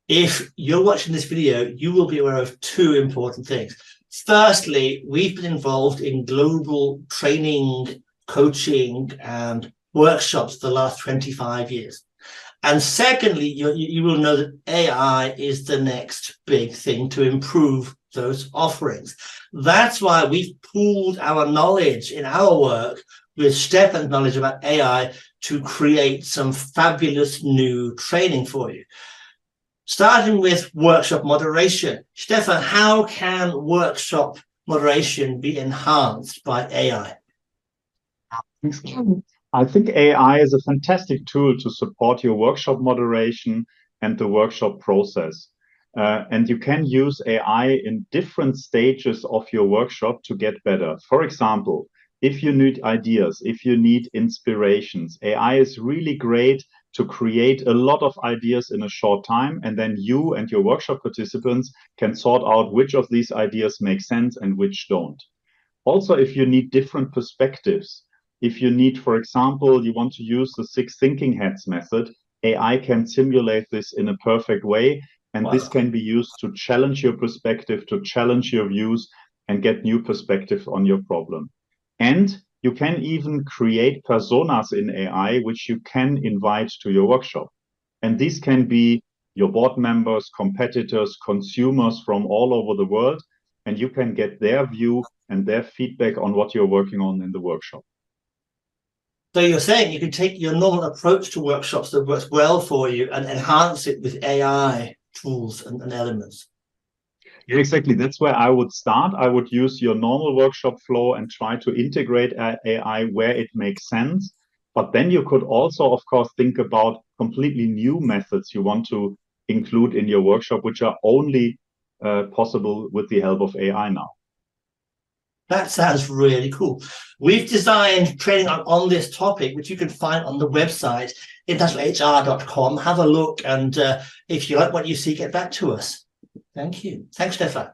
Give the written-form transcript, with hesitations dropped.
If you're watching this video, you will be aware of two important things. Firstly, we've been involved in global training, coaching, and workshops for the last 25 years. And secondly, you will know that AI is the next big thing to improve those offerings. That's why we've pooled our knowledge in our work with Stefan's knowledge about AI to create some fabulous new training for you. Starting with workshop moderation. Stefan, how can workshop moderation be enhanced by AI? I think AI is a fantastic tool to support your workshop moderation and the workshop process. And you can use AI in different stages of your workshop to get better. For example, if you need ideas, if you need inspirations, AI is really great to create a lot of ideas in a short time, and then you and your workshop participants can sort out which of these ideas make sense and which don't. Also, if you need different perspectives, if you need, for example, you want to use the 6 thinking hats method, AI can simulate this in a perfect way, and this can be used to challenge your perspective, to challenge your views, and get new perspective on your problem. And you can even create personas in AI, which you can invite to your workshop. And these can be your board members, competitors, consumers from all over the world, and you can get their view and their feedback on what you're working on in the workshop. So you're saying you can take your normal approach to workshops that works well for you and enhance it with AI tools and elements. Yeah, exactly. That's where I would start. I would use your normal workshop flow and try to integrate AI where it makes sense. But then you could also, of course, think about completely new methods you want to include in your workshop, which are only possible with the help of AI now. That sounds really cool. We've designed training on this topic, which you can find on the website, internationalhr.com. Have a look, and if you like what you see, get back to us. Thank you. Thanks, Stefan.